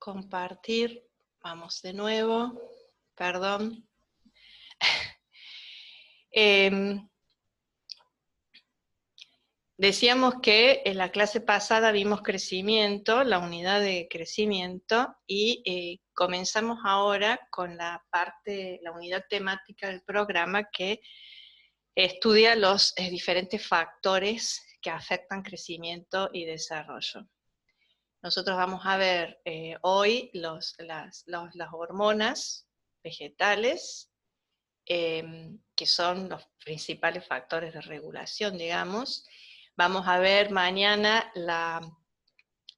compartir. Vamos de nuevo. Perdón. Decíamos que en la clase pasada vimos crecimiento, la unidad de crecimiento, y comenzamos ahora con la unidad temática del programa que estudia los diferentes factores que afectan crecimiento y desarrollo. Nosotros vamos a ver hoy las hormonas vegetales, que son los principales factores de regulación, digamos. Vamos a ver mañana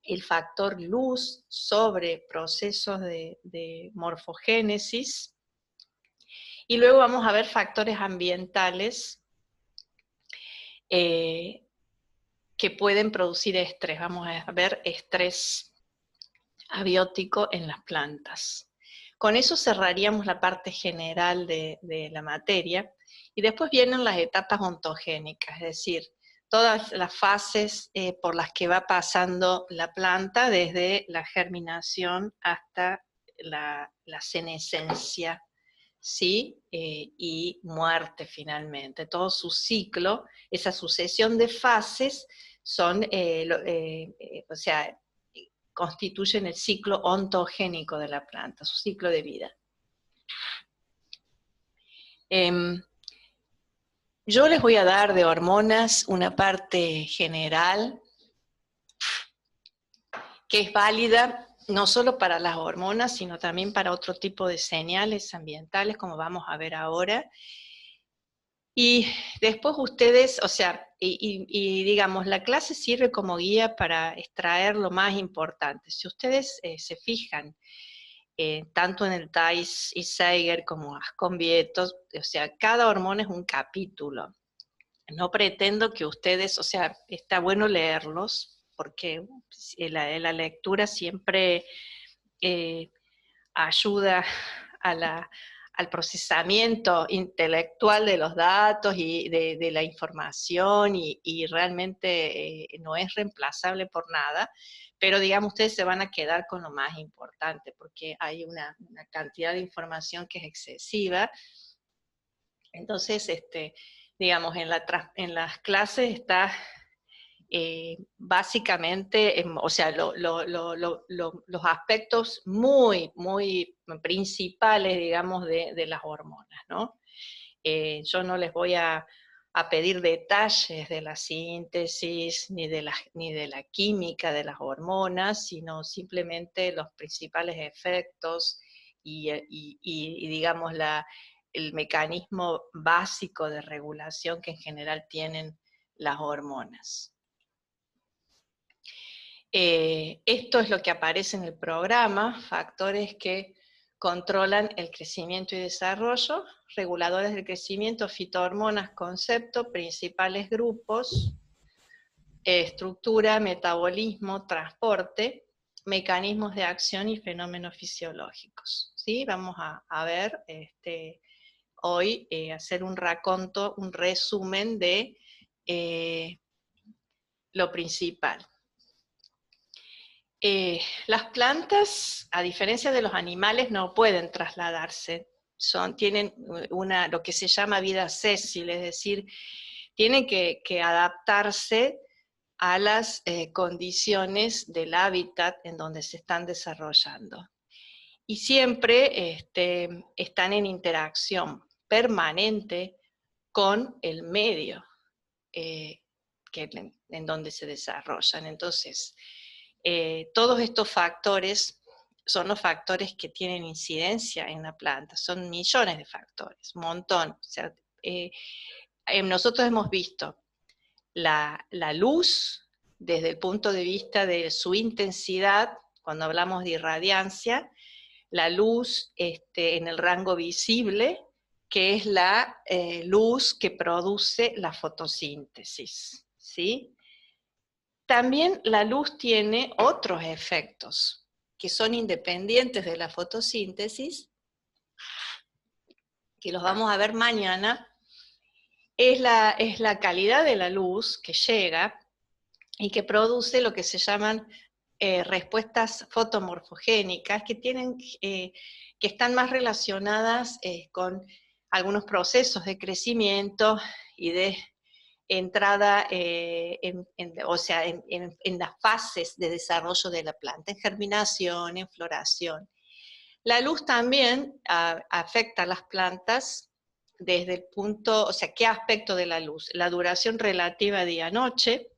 el factor luz sobre procesos de morfogénesis. Y luego vamos a ver factores ambientales que pueden producir estrés. Vamos a ver estrés abiótico en las plantas. Con eso cerraríamos la parte general de la materia, y después vienen las etapas ontogénicas, es decir, todas las fases por las que va pasando la planta, desde la germinación hasta la senescencia, ¿sí? Y muerte finalmente. Todo su ciclo, esa sucesión de fases, constituyen el ciclo ontogénico de la planta, su ciclo de vida. Yo les voy a dar de hormonas una parte general que es válida no solo para las hormonas, sino también para otro tipo de señales ambientales, como vamos a ver ahora. Y después ustedes, digamos, la clase sirve como guía para extraer lo más importante. Si ustedes se fijan, tanto en el Thais y Seiger como Ascon-Vieto, cada hormona es un capítulo. No pretendo que ustedes, está bueno leerlos, porque la lectura siempre ayuda al procesamiento intelectual de los datos y de la información, y realmente no es reemplazable por nada, pero digamos, ustedes se van a quedar con lo más importante, porque hay una cantidad de información que es excesiva. Entonces, digamos, en las clases está básicamente, los aspectos muy, muy principales, digamos, de las hormonas, ¿no? Yo no les voy a pedir detalles de la síntesis, ni de la química de las hormonas, sino simplemente los principales efectos y digamos, el mecanismo básico de regulación que en general tienen las hormonas. Esto es lo que aparece en el programa: factores que controlan el crecimiento y desarrollo, reguladores del crecimiento, fitohormonas, concepto, principales grupos, estructura, metabolismo, transporte, mecanismos de acción y fenómenos fisiológicos. ¿Sí? Vamos a ver hoy, hacer un raconto, un resumen de lo principal. Las plantas, a diferencia de los animales, no pueden trasladarse. Tienen lo que se llama vida séssil, es decir, tienen que adaptarse a las condiciones del hábitat en donde se están desarrollando. Y siempre están en interacción permanente con el medio en donde se desarrollan. Entonces, todos estos factores son los factores que tienen incidencia en la planta. Son millones de factores, un montón. Nosotros hemos visto la luz desde el punto de vista de su intensidad, cuando hablamos de irradiancia, la luz en el rango visible, que es la luz que produce la fotosíntesis, ¿sí? También la luz tiene otros efectos que son independientes de la fotosíntesis, que los vamos a ver mañana. Es la calidad de la luz que llega y que produce lo que se llaman respuestas fotomorfogénicas que están más relacionadas con algunos procesos de crecimiento y de entrada, o sea, en las fases de desarrollo de la planta, en germinación, en floración. La luz también afecta a las plantas desde el punto, o sea, ¿qué aspecto de la luz? La duración relativa día-noche,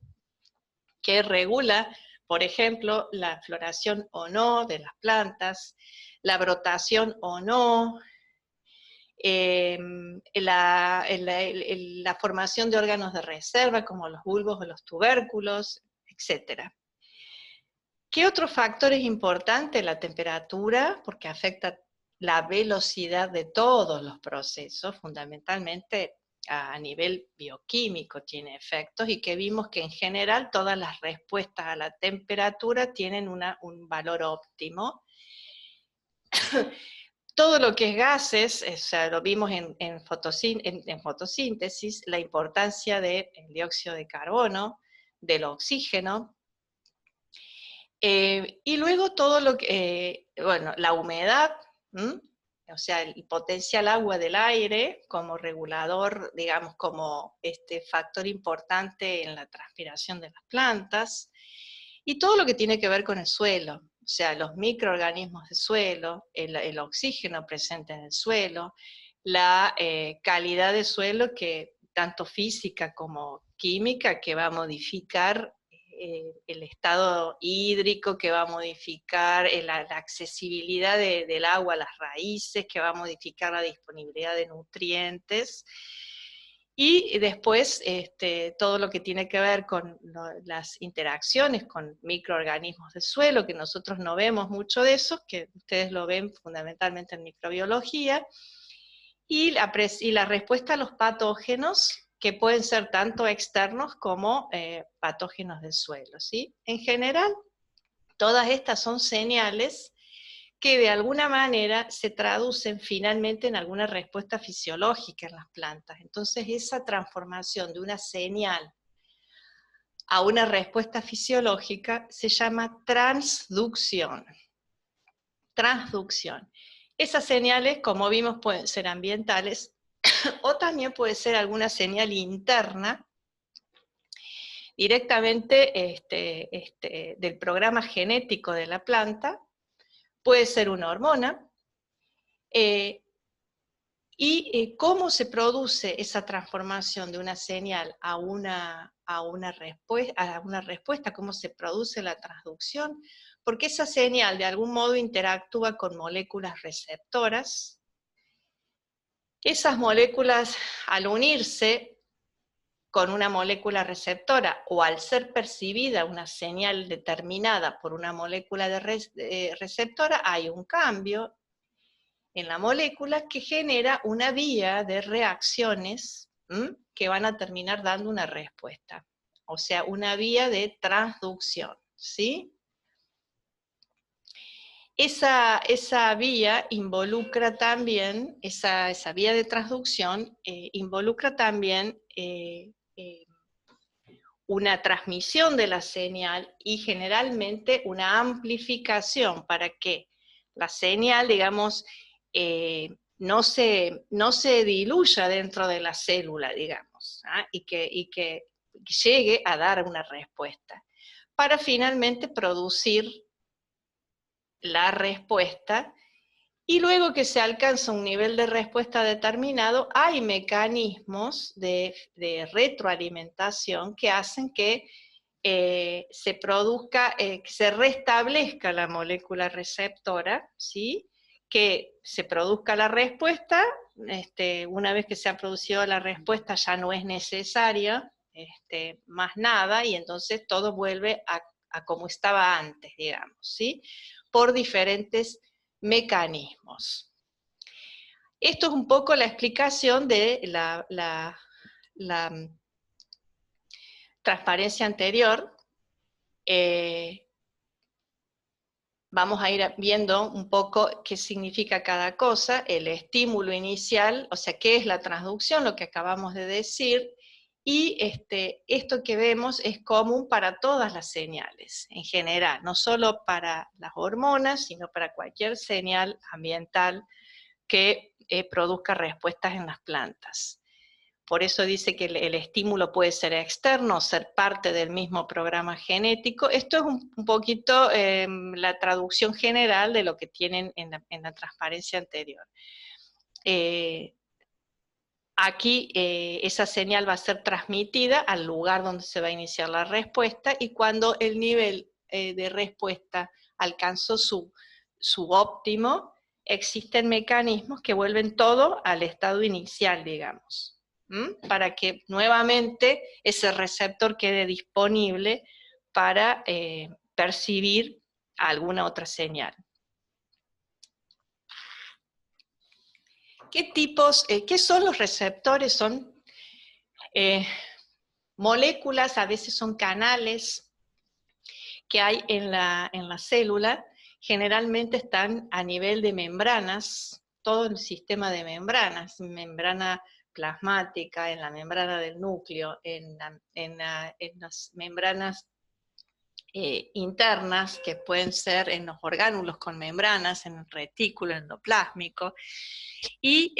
que regula, por ejemplo, la floración o no de las plantas, la brotación o no, la formación de órganos de reserva, como los bulbos o los tubérculos, etc. ¿Qué otro factor es importante? La temperatura, porque afecta la velocidad de todos los procesos, fundamentalmente a nivel bioquímico tiene efectos, y que vimos que en general todas las respuestas a la temperatura tienen un valor óptimo. Todo lo que es gases, o sea, lo vimos en fotosíntesis, la importancia del dióxido de carbono, del oxígeno, y luego todo lo que, bueno, la humedad, o sea, el potencial agua del aire como regulador, digamos, como factor importante en la transpiración de las plantas, y todo lo que tiene que ver con el suelo, o sea, los microorganismos del suelo, el oxígeno presente en el suelo, la calidad del suelo, que tanto física como química, que va a modificar el estado hídrico, que va a modificar la accesibilidad del agua a las raíces, que va a modificar la disponibilidad de nutrientes. Y después todo lo que tiene que ver con las interacciones con microorganismos del suelo, que nosotros no vemos mucho de eso, que ustedes lo ven fundamentalmente en microbiología, y la respuesta a los patógenos, que pueden ser tanto externos como patógenos del suelo, ¿sí? En general, todas estas son señales que de alguna manera se traducen finalmente en alguna respuesta fisiológica en las plantas. Entonces, esa transformación de una señal a una respuesta fisiológica se llama transducción. Transducción. Esas señales, como vimos, pueden ser ambientales o también puede ser alguna señal interna directamente del programa genético de la planta, puede ser una hormona, y cómo se produce esa transformación de una señal a una respuesta, cómo se produce la transducción, porque esa señal de algún modo interactúa con moléculas receptoras. Esas moléculas, al unirse con una molécula receptora o al ser percibida una señal determinada por una molécula receptora, hay un cambio en la molécula que genera una vía de reacciones que van a terminar dando una respuesta. O sea, una vía de transducción, ¿sí? Esa vía involucra también, esa vía de transducción involucra también una transmisión de la señal y generalmente una amplificación para que la señal, digamos, no se diluya dentro de la célula, digamos, y que llegue a dar una respuesta, para finalmente producir la respuesta. Y luego que se alcanza un nivel de respuesta determinado, hay mecanismos de retroalimentación que hacen que se produzca, que se restablezca la molécula receptora, ¿sí? Que se produzca la respuesta, una vez que se ha producido la respuesta ya no es necesaria más nada, y entonces todo vuelve a como estaba antes, digamos, ¿sí? Por diferentes mecanismos. Esto es un poco la explicación de la transparencia anterior. Vamos a ir viendo un poco qué significa cada cosa, el estímulo inicial, o sea, qué es la transducción, lo que acabamos de decir, Y esto que vemos es común para todas las señales, en general, no solo para las hormonas, sino para cualquier señal ambiental que produzca respuestas en las plantas. Por eso dice que el estímulo puede ser externo, ser parte del mismo programa genético. Esto es un poquito la traducción general de lo que tienen en la transparencia anterior. Aquí esa señal va a ser transmitida al lugar donde se va a iniciar la respuesta, y cuando el nivel de respuesta alcanzó su óptimo, existen mecanismos que vuelven todo al estado inicial, digamos, para que nuevamente ese receptor quede disponible para percibir alguna otra señal. ¿Qué son los receptores? Son moléculas, a veces son canales que hay en la célula, generalmente están a nivel de membranas, todo el sistema de membranas, membrana plasmática, en la membrana del núcleo, en las membranas internas, que pueden ser en los orgánulos con membranas, en el retículo endoplásmico, y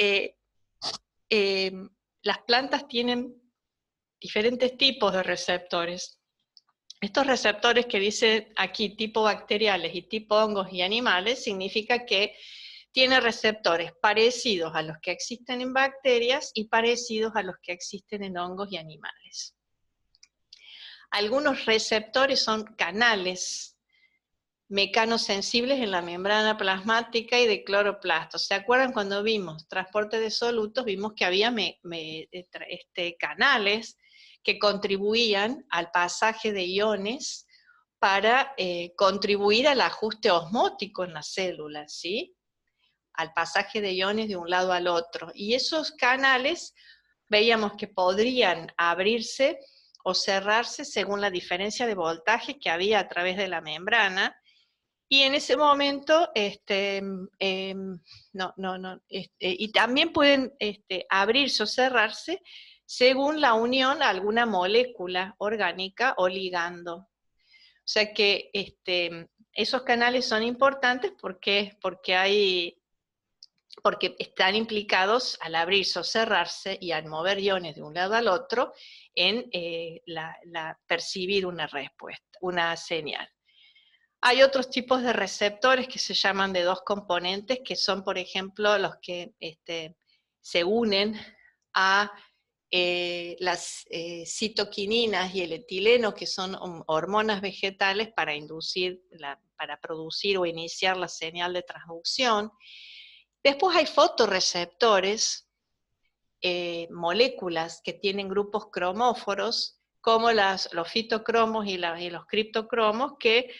las plantas tienen diferentes tipos de receptores. Estos receptores que dice aquí tipo bacteriales y tipo hongos y animales, significa que tiene receptores parecidos a los que existen en bacterias y parecidos a los que existen en hongos y animales. Algunos receptores son canales mecanosensibles en la membrana plasmática y de cloroplastos. ¿Se acuerdan cuando vimos transporte de solutos? Vimos que había canales que contribuían al pasaje de iones para contribuir al ajuste osmótico en las células, ¿sí? Al pasaje de iones de un lado al otro. Y esos canales veíamos que podrían abrirse o cerrarse según la diferencia de voltaje que había a través de la membrana, y en ese momento, y también pueden abrirse o cerrarse según la unión a alguna molécula orgánica o ligando. O sea que esos canales son importantes porque están implicados al abrirse o cerrarse y al mover iones de un lado al otro en percibir una respuesta, una señal. Hay otros tipos de receptores que se llaman de dos componentes, que son, por ejemplo, los que se unen a las citoquininas y el etileno, que son hormonas vegetales para producir o iniciar la señal de transducción. Después hay fotorreceptores, moléculas que tienen grupos cromóforos, como los fitocromos y los criptocromos, que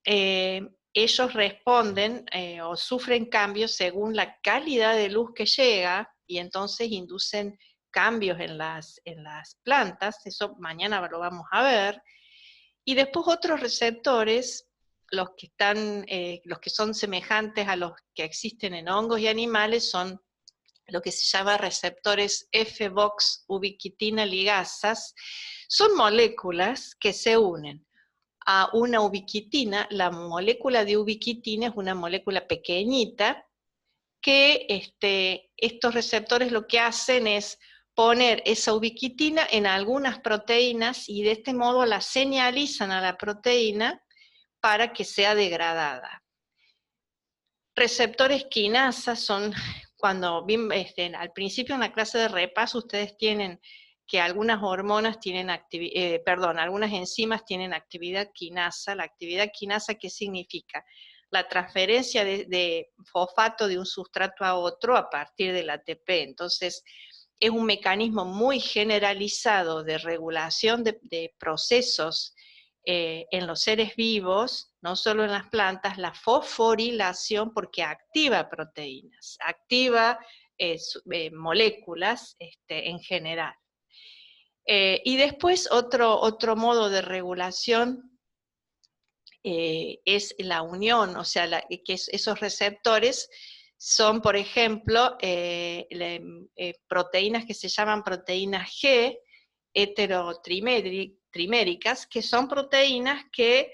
ellos responden o sufren cambios según la calidad de luz que llega, y entonces inducen cambios en las plantas. Eso mañana lo vamos a ver. Y después otros receptores, los que son semejantes a los que existen en hongos y animales, son lo que se llama receptores F-Box ubiquitina ligasas. Son moléculas que se unen a una ubiquitina. La molécula de ubiquitina es una molécula pequeñita que estos receptores lo que hacen es poner esa ubiquitina en algunas proteínas, y de este modo la señalizan a la proteína para que sea degradada. Receptores quinasas son, cuando al principio en la clase de repaso ustedes tienen que algunas hormonas tienen algunas enzimas tienen actividad quinasa. La actividad quinasa, ¿qué significa? La transferencia de fosfato de un sustrato a otro a partir del ATP. Entonces, es un mecanismo muy generalizado de regulación de procesos en los seres vivos, no solo en las plantas, la fosforilación, porque activa proteínas, activa moléculas en general. Y después otro modo de regulación es la unión, o sea, que esos receptores son, por ejemplo, proteínas que se llaman proteínas G, heterotriméricas, que son proteínas que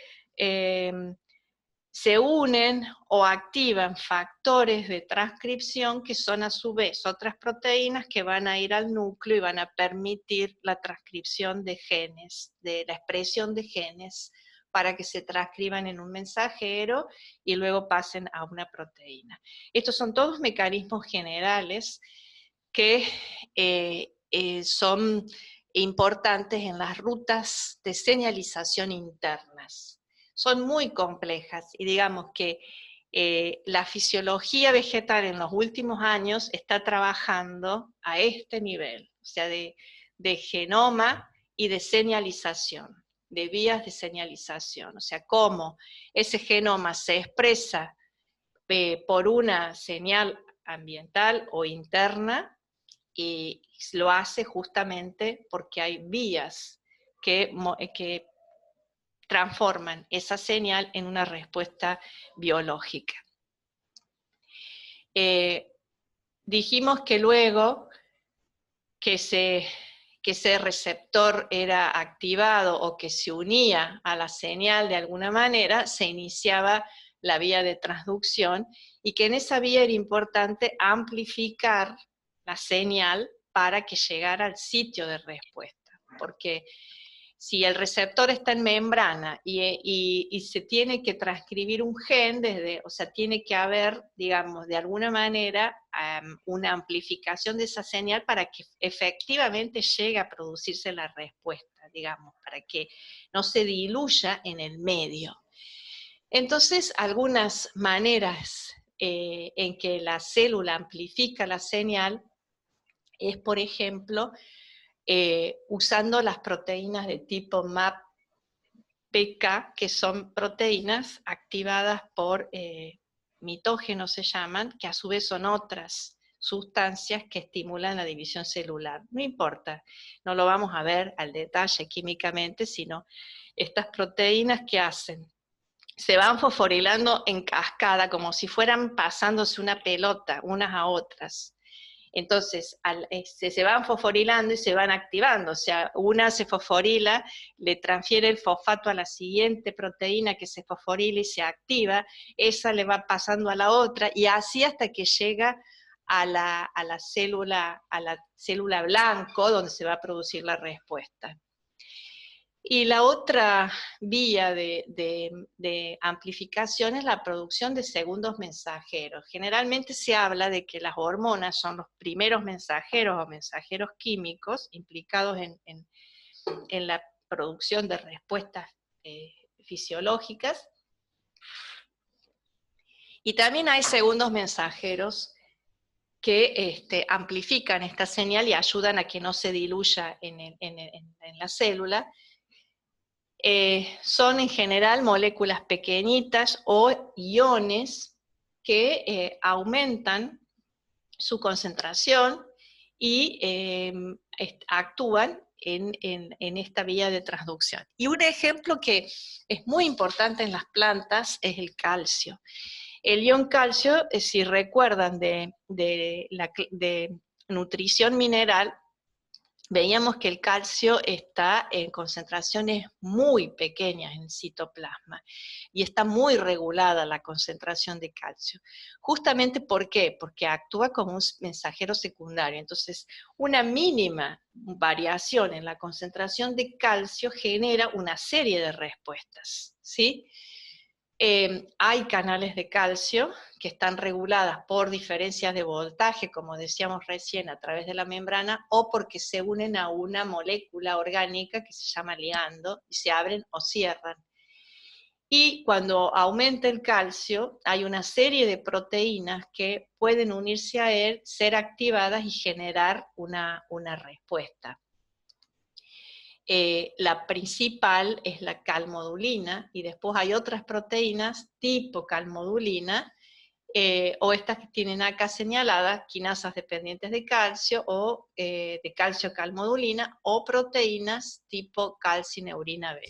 se unen o activan factores de transcripción que son a su vez otras proteínas que van a ir al núcleo y van a permitir la transcripción de genes, de la expresión de genes, para que se transcriban en un mensajero y luego pasen a una proteína. Estos son todos mecanismos generales que son importantes en las rutas de señalización internas. Son muy complejas y digamos que la fisiología vegetal en los últimos años está trabajando a este nivel, o sea, de genoma y de señalización, de vías de señalización, o sea, cómo ese genoma se expresa por una señal ambiental o interna, y lo hace justamente porque hay vías que transforman esa señal en una respuesta biológica. Dijimos que luego que ese receptor era activado o que se unía a la señal de alguna manera, se iniciaba la vía de transducción, y que en esa vía era importante amplificar la señal para que llegara al sitio de respuesta, porque si el receptor está en membrana y se tiene que transcribir un gen, o sea, tiene que haber, digamos, de alguna manera, una amplificación de esa señal para que efectivamente llegue a producirse la respuesta, digamos, para que no se diluya en el medio. Entonces, algunas maneras en que la célula amplifica la señal es, por ejemplo, usando las proteínas de tipo MAP-PK, que son proteínas activadas por mitógenos, se llaman, que a su vez son otras sustancias que estimulan la división celular. No importa, no lo vamos a ver al detalle químicamente, sino estas proteínas que hacen, se van fosforilando en cascada, como si fueran pasándose una pelota unas a otras. Entonces, se van fosforilando y se van activando, o sea, una se fosforila, le transfiere el fosfato a la siguiente proteína que se fosforila y se activa, esa le va pasando a la otra, y así hasta que llega a la célula blanco, donde se va a producir la respuesta. Y la otra vía de amplificación es la producción de segundos mensajeros. Generalmente se habla de que las hormonas son los primeros mensajeros o mensajeros químicos implicados en la producción de respuestas fisiológicas. Y también hay segundos mensajeros que amplifican esta señal y ayudan a que no se diluya en la célula. Son en general moléculas pequeñitas o iones que aumentan su concentración y actúan en esta vía de transducción. Y un ejemplo que es muy importante en las plantas es el calcio. El ion calcio, si recuerdan de nutrición mineral, veíamos que el calcio está en concentraciones muy pequeñas en el citoplasma y está muy regulada la concentración de calcio. Justamente, ¿por qué? Porque actúa como un mensajero secundario. Entonces, una mínima variación en la concentración de calcio genera una serie de respuestas, ¿sí? Hay canales de calcio que están reguladas por diferencias de voltaje, como decíamos recién, a través de la membrana, o porque se unen a una molécula orgánica que se llama ligando, y se abren o cierran. Y cuando aumenta el calcio, hay una serie de proteínas que pueden unirse a él, ser activadas y generar una respuesta. La principal es la calmodulina, y después hay otras proteínas tipo calmodulina, o estas que tienen acá señaladas, quinasas dependientes de calcio, o de calcio calmodulina, o proteínas tipo calcineurina B.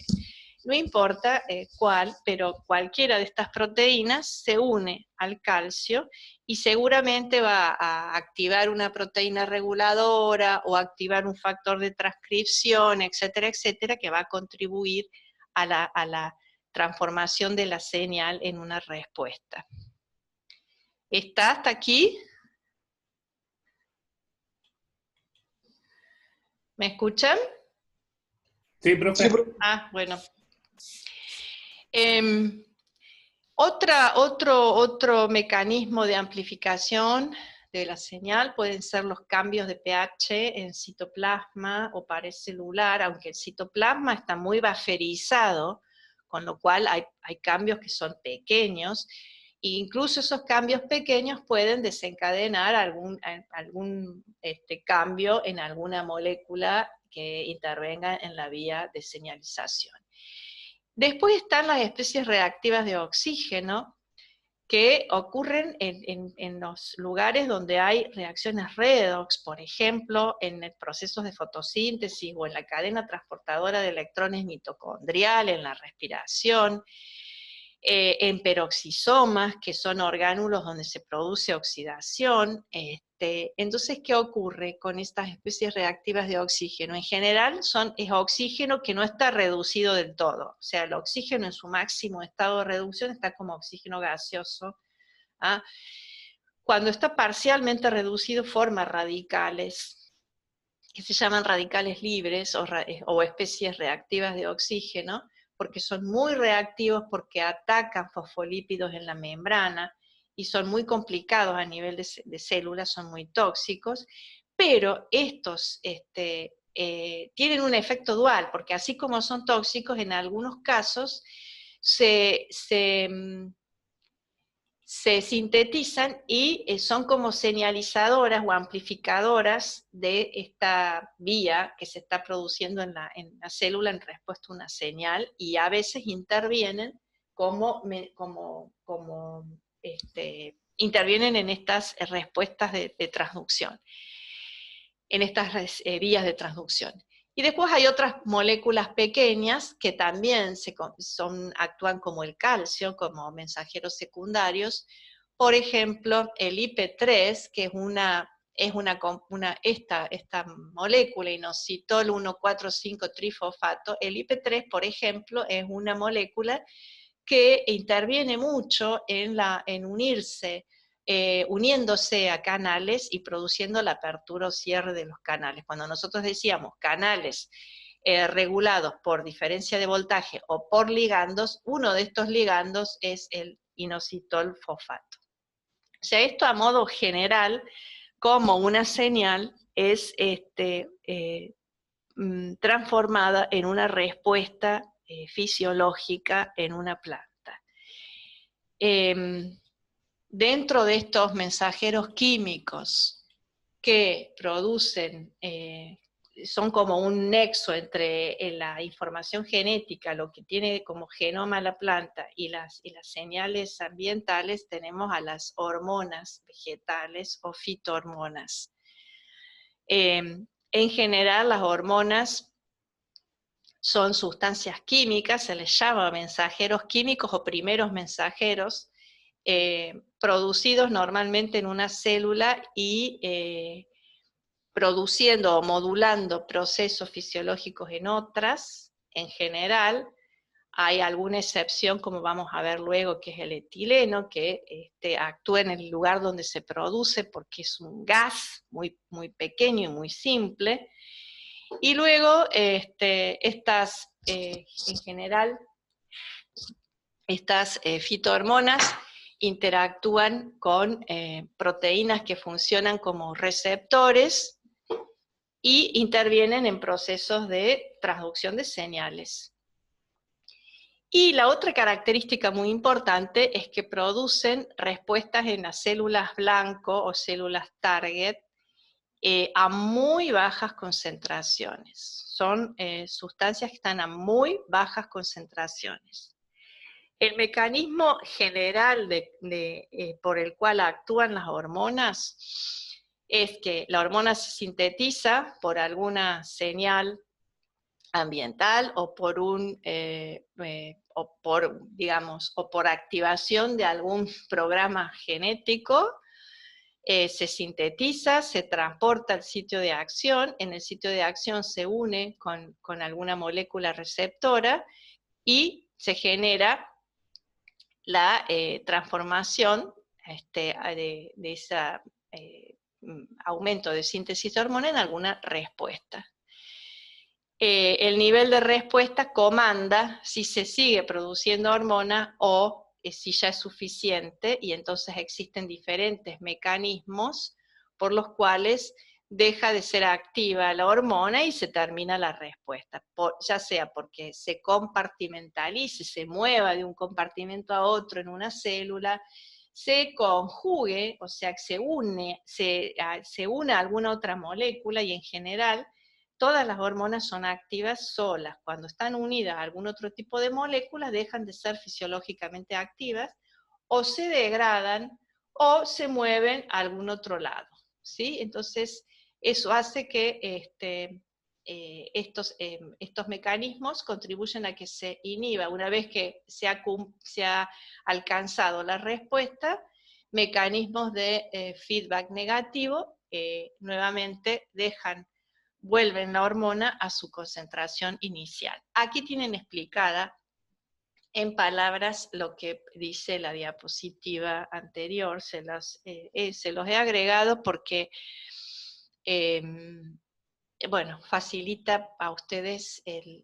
no importa cuál, pero cualquiera de estas proteínas se une al calcio y seguramente va a activar una proteína reguladora o activar un factor de transcripción, etcétera, etcétera, que va a contribuir a la transformación de la señal en una respuesta. ¿Está hasta aquí? ¿Me escuchan? Sí, profe. Ah, bueno. Otro mecanismo de amplificación de la señal pueden ser los cambios de pH en citoplasma o pared celular, aunque el citoplasma está muy bufferizado, con lo cual hay cambios que son pequeños, e incluso esos cambios pequeños pueden desencadenar algún cambio en alguna molécula que intervenga en la vía de señalización. Después están las especies reactivas de oxígeno, que ocurren en los lugares donde hay reacciones redox, por ejemplo, en procesos de fotosíntesis o en la cadena transportadora de electrones mitocondrial, en la respiración, en peroxisomas, que son orgánulos donde se produce oxidación. Entonces, ¿qué ocurre con estas especies reactivas de oxígeno? En general es oxígeno que no está reducido del todo, o sea, el oxígeno en su máximo estado de reducción está como oxígeno gaseoso. ¿Ah? Cuando está parcialmente reducido forma radicales, que se llaman radicales libres o especies reactivas de oxígeno, porque son muy reactivos, porque atacan fosfolípidos en la membrana, y son muy complicados a nivel de células, son muy tóxicos, pero estos tienen un efecto dual, porque así como son tóxicos, en algunos casos se sintetizan y son como señalizadoras o amplificadoras de esta vía que se está produciendo en la célula en respuesta a una señal, y a veces intervienen intervienen en estas respuestas de transducción, en estas vías de transducción. Y después hay otras moléculas pequeñas que también actúan como el calcio, como mensajeros secundarios. Por ejemplo, el IP3, que es esta molécula, inositol 1,4,5-trifosfato. El IP3, por ejemplo, es una molécula que interviene mucho en unirse, uniéndose a canales y produciendo la apertura o cierre de los canales. Cuando nosotros decíamos canales regulados por diferencia de voltaje o por ligandos, uno de estos ligandos es el inositol fosfato. O sea, esto a modo general, como una señal es transformada en una respuesta fisiológica en una planta. Dentro de estos mensajeros químicos que producen, son como un nexo entre la información genética, lo que tiene como genoma la planta, y las señales ambientales, tenemos a las hormonas vegetales o fitohormonas. En general, las hormonas son sustancias químicas, se les llama mensajeros químicos o primeros mensajeros, producidos normalmente en una célula y produciendo o modulando procesos fisiológicos en otras. En general, hay alguna excepción, como vamos a ver luego, que es el etileno, que actúa en el lugar donde se produce porque es un gas muy, muy pequeño y muy simple. Y luego, en general, estas fitohormonas interactúan con proteínas que funcionan como receptores y intervienen en procesos de transducción de señales. Y la otra característica muy importante es que producen respuestas en las células blanco o células target a muy bajas concentraciones. Son sustancias que están a muy bajas concentraciones. El mecanismo general por el cual actúan las hormonas es que la hormona se sintetiza por alguna señal ambiental o por o por activación de algún programa genético, se sintetiza, se transporta al sitio de acción, en el sitio de acción se une con alguna molécula receptora y se genera la transformación de ese aumento de síntesis de hormona en alguna respuesta. El nivel de respuesta comanda si se sigue produciendo hormona o si ya es suficiente, y entonces existen diferentes mecanismos por los cuales deja de ser activa la hormona y se termina la respuesta, ya sea porque se compartimentalice, se mueva de un compartimento a otro en una célula, se conjugue, o sea, se une a alguna otra molécula, y en general todas las hormonas son activas solas. Cuando están unidas a algún otro tipo de moléculas, dejan de ser fisiológicamente activas, o se degradan, o se mueven a algún otro lado, ¿sí? Entonces, eso hace que estos mecanismos contribuyen a que se inhiba, una vez que se ha alcanzado la respuesta, mecanismos de feedback negativo, nuevamente vuelven la hormona a su concentración inicial. Aquí tienen explicada en palabras lo que dice la diapositiva anterior, se los he agregado porque, bueno, facilita a ustedes el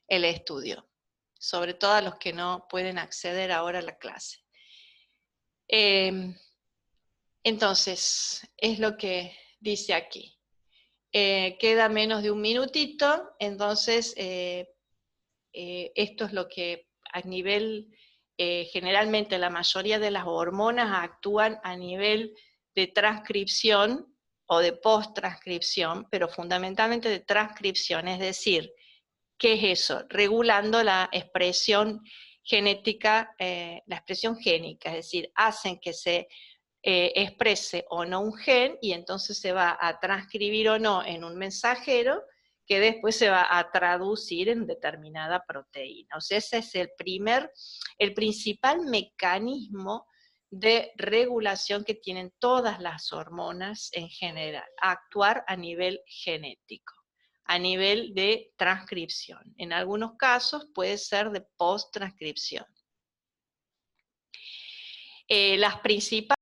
estudio, sobre todo a los que no pueden acceder ahora a la clase. Entonces, es lo que dice aquí. Queda menos de un minutito, entonces esto es lo que a nivel, generalmente la mayoría de las hormonas actúan a nivel de transcripción o de post-transcripción, pero fundamentalmente de transcripción, es decir, ¿qué es eso? Regulando la expresión genética, la expresión génica, es decir, hacen que se exprese o no un gen, y entonces se va a transcribir o no en un mensajero, que después se va a traducir en determinada proteína. O sea, ese es el principal mecanismo de regulación que tienen todas las hormonas en general, actuar a nivel genético, a nivel de transcripción. En algunos casos puede ser de post-transcripción. Las principales